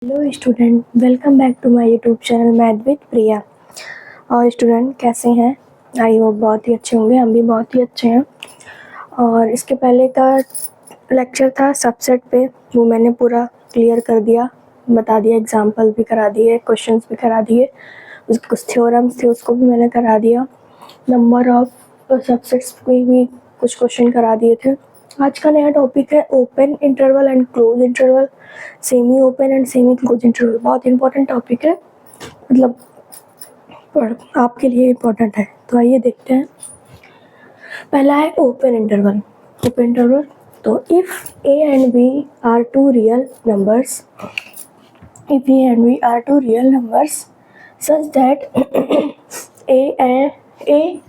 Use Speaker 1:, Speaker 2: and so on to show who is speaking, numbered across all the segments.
Speaker 1: Hello student, welcome back to my YouTube channel math with Priya. और student कैसे हैं? I hope बहुत ही अच्छे होंगे। हम भी बहुत ही अच्छे हैं। और इसके पहले का लेक्चर था सबसेट पे, वो मैंने पूरा क्लियर कर दिया, बता दिया, एग्जांपल भी करा दिए, क्वेश्चंस भी करा दिए, उसके कुछ थ्योरम्स थे उसको भी मैंने करा दिया, नंबर ऑफ सबसेट्स के भी कुछ क्वेश्चन करा दिए थे। आज का नया टॉपिक है open interval and close interval, semi open and semi close interval. बहुत इंपॉर्टेंट टॉपिक है, मतलब आपके लिए इम्पोर्टेंट है। तो आइए देखते हैं। पहला है ओपन इंटरवल। ओपन इंटरवल, तो if A and B are two real numbers, if a and b are two real numbers such that a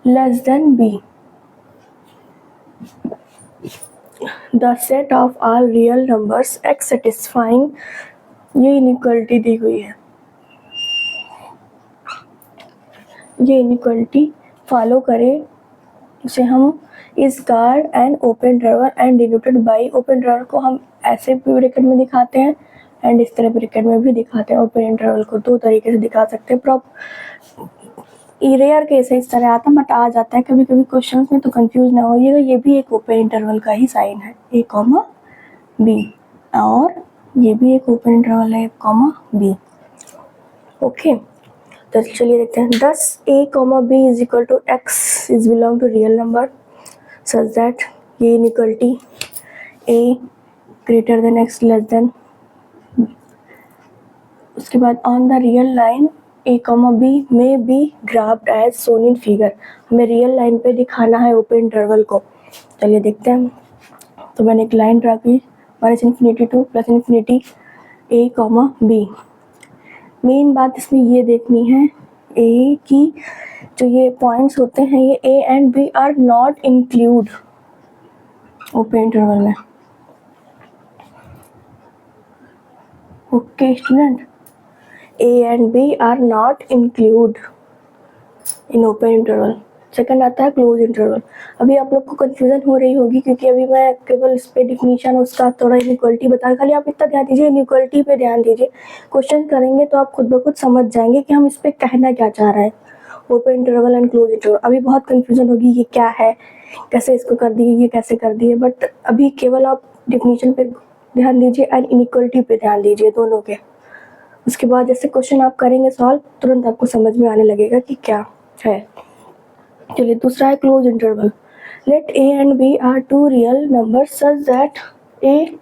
Speaker 1: less than b, the set of all real numbers x satisfying, ये inequality दी हुई है। ये inequality follow करें, उसे हम इस guard and open interval and denoted by, open interval को हम ऐसे भी ब्रैकेट में दिखाते हैं एंड इस तरह ब्रैकेट में भी दिखाते हैं। ओपन इंटरवल को दो तरीके से दिखा सकते हैं। रेयर केस है इस तरह आता, बट आ जाता है कभी कभी क्वेश्चंस में, तो कंफ्यूज ना होइएगा। ये भी एक ओपन इंटरवल का ही साइन है, ए कॉमा बी, और ये भी एक ओपन इंटरवल है, ए कॉमा बी। ओके, तो चलिए देखते हैं। This A comma B is equal to x is belong to real number such that, ये inequality A greater than x less than. उसके बाद on the real line A comma B may be graphed as shown in figure, हमें real line पे दिखाना है open interval को। चलिए देखते हैं। तो मैंने एक लाइन ड्रा की, minus infinity to plus infinity A comma B. Main बात इसमें ये देखनी है ए की जो ये पॉइंट्स होते हैं, ये A and B are not include open interval में। Okay student, A and B are not include in open interval। Second आता है क्लोज इंटरवल। अभी आप लोग को कंफ्यूजन हो रही होगी क्योंकि अभी मैं केवल इस पे डिफिनीशन उसका थोड़ा इनइक्वालिटी बता, खाली आप इतना ध्यान दीजिए, इनइक्वालिटी पे ध्यान दीजिए। क्वेश्चन करेंगे तो आप खुद ब खुद समझ जाएंगे कि हम इस पे कहना क्या चाह रहे हैं, open interval and close interval. अभी बहुत कंफ्यूजन होगी ये क्या है, कैसे इसको कर दिए, ये कैसे कर दिए, बट अभी केवल आप डिफिनीशन पे ध्यान दीजिए एंड इनइक्वालिटी पे ध्यान दीजिए, दोनों के। उसके बाद जैसे क्वेश्चन आप करेंगे सॉल्व, तुरंत आपको समझ में आने लगेगा कि क्या है। चलिए दूसरा है close interval. Let A and B are two real number such that A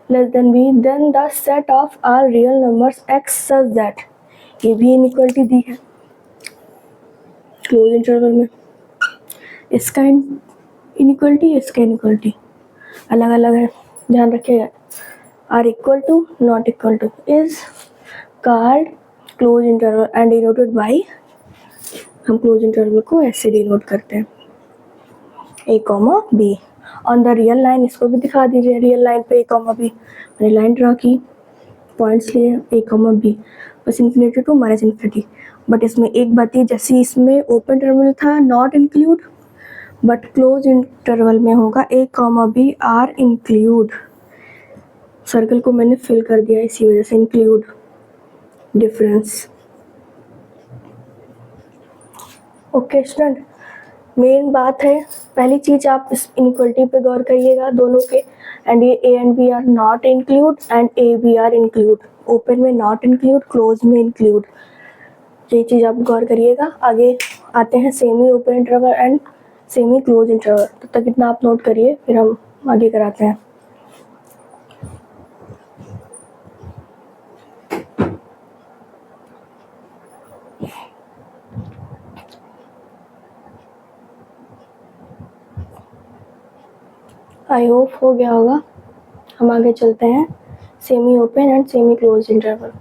Speaker 1: less than B, then the set of R real numbers X such that, ये भी इनइक्वालिटी दी है क्लोज इंटरवल में। इसका इनइक्वालिटी, इसका इनइक्वालिटी अलग अलग है, ध्यान रखिएगा। Are equal to, not equal to is called close interval and denoted by, हम क्लोज इंटरवल को ऐसे डिनोट करते हैं, A comma B. On the real line, इसको भी दिखा दीजिए, रियल लाइन पे ए कॉमा बी, मैंने लाइन ड्रा की, पॉइंट्स लिए ए कॉमा बी, बस infinity to minus infinity. But इसमें एक बात ही, जैसे इसमें ओपन इंटरवल था not include, but close interval में होगा A comma B are include. Circle को मैंने फिल कर दिया इसी वजह से, include difference. Okay student, main बात है, पहली चीज आप इस इनइक्वालिटी पे गौर करिएगा दोनों के, एंड ये A and B are not include and A B are include, open में नॉट इंक्लूड, क्लोज में इंक्लूड, ये चीज आप गौर करिएगा। आगे आते हैं semi open interval and semi close interval, तब तक इतना आप नोट करिए, फिर हम आगे कराते हैं। आई होप हो गया होगा। हम आगे चलते हैं, semi open and semi close interval.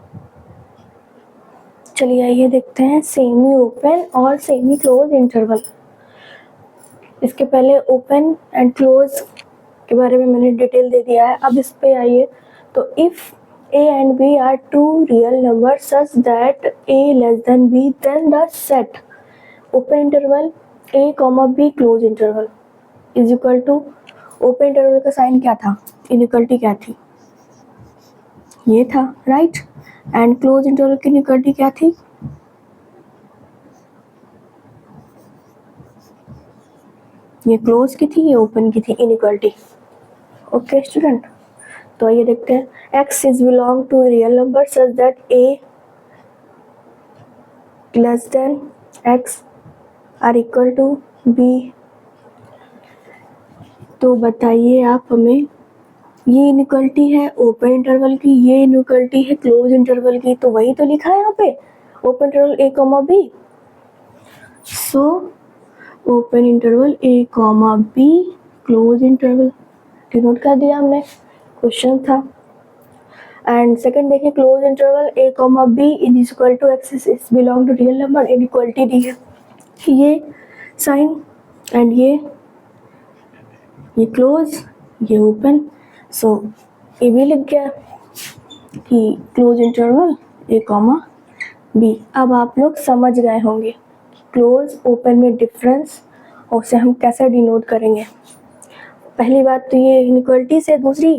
Speaker 1: चलिए आइए देखते हैं सेमी ओपन और सेमी क्लोज इंटरवल। इसके पहले ओपन एंड क्लोज के बारे में मैंने डिटेल दे दिया है। अब इस पे आइए, तो if A and B are two real number such that A less than B, then the set open interval A comma B close interval is equal to, open interval का साइन क्या था, इनइक्वालिटी क्या थी, ये था, right. And close interval की inequality क्या थी? ये क्लोज की थी, ये ओपन की थी इनइक्वालिटी। ओके स्टूडेंट, तो आइए देखते हैं। x is belong to real number such that a less than x are equal to b। तो बताइए आप हमें, ये इनइक्वालिटी है ओपन इंटरवल की, ये इनइक्वालिटी है क्लोज इंटरवल की, तो वही तो लिखा है यहाँ पे, open interval a comma b। So open interval a comma b, close interval denote कर दिया हमने, क्वेश्चन था। एंड सेकंड देखिए, close interval a comma b is equal to x is belong to real number, inequality दी है, ये sign and ये close, ये ओपन। सो ये भी लिख गया कि close interval a comma b। अब आप लोग समझ गए होंगे क्लोज ओपन में डिफरेंस और उसे हम कैसे डिनोट करेंगे। पहली बात तो ये इनइक्वालिटी से, दूसरी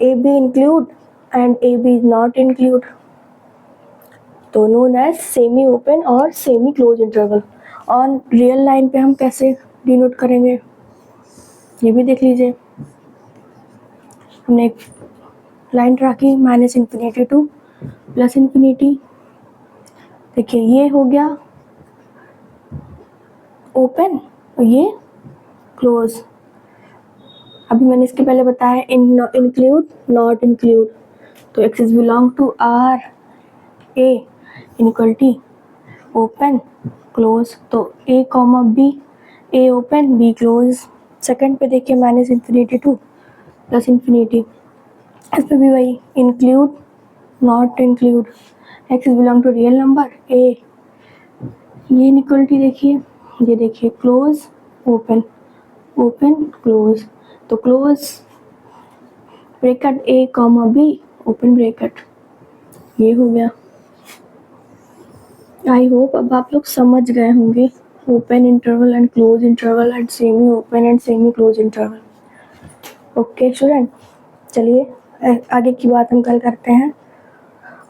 Speaker 1: A B include and A B is not include, तो नोन एज सेमी ओपन और semi close interval. On real line पे हम कैसे डिनोट करेंगे ये भी देख लीजिए। हमने एक लाइन रखी minus infinity to plus infinity, देखिए ये हो गया ओपन और ये क्लोज। अभी मैंने इसके पहले बताया इंक्लूड नॉट इंक्लूड, तो x is belong to R a inequality open close, तो a comma B, A open B close. Second पे देखिए minus infinity to plus infinity, इस पर भी वही include not include, x is belong to real number a, ये inequality देखिए, ये देखिए क्लोज ओपन ओपन क्लोज, तो close bracket a comma b open bracket, ये हो गया। आई होप अब आप लोग समझ गए होंगे open interval and close interval and semi open and semi close interval. Okay student, चलिए आगे की बात हम कल करते हैं,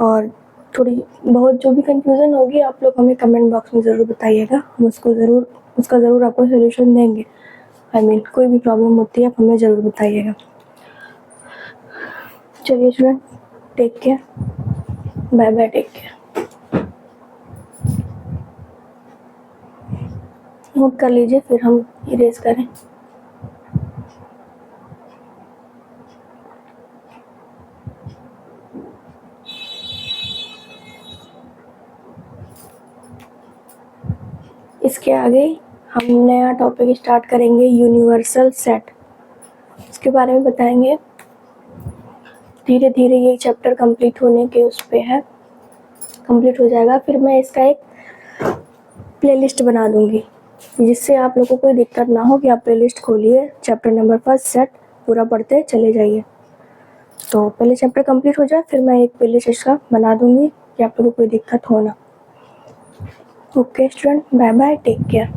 Speaker 1: और थोड़ी बहुत जो भी कंफ्यूजन होगी आप लोग हमें कमेंट बॉक्स में ज़रूर बताइएगा, हम उसका ज़रूर आपको सोल्यूशन देंगे। कोई भी प्रॉब्लम होती है आप हमें ज़रूर बताइएगा। चलिए student, take care, bye bye, take care. Note कर लीजिए फिर हम इरेज करें। इसके आगे हम नया टॉपिक स्टार्ट करेंगे, यूनिवर्सल सेट, इसके बारे में बताएंगे। धीरे धीरे ये चैप्टर कंप्लीट होने के उस पे है, कंप्लीट हो जाएगा फिर मैं इसका एक प्लेलिस्ट बना दूंगी, जिससे आप लोगों को कोई दिक्कत ना हो कि आप प्लेलिस्ट खोलिए, चैप्टर नंबर 1 सेट पूरा पढ़ते चले जाइए। तो पहले चैप्टर कंप्लीट हो जाए फिर मैं एक प्लेलिस्ट इसका बना दूंगी कि आप लोगों को कोई दिक्कत हो ना। Okay student, bye bye, take care.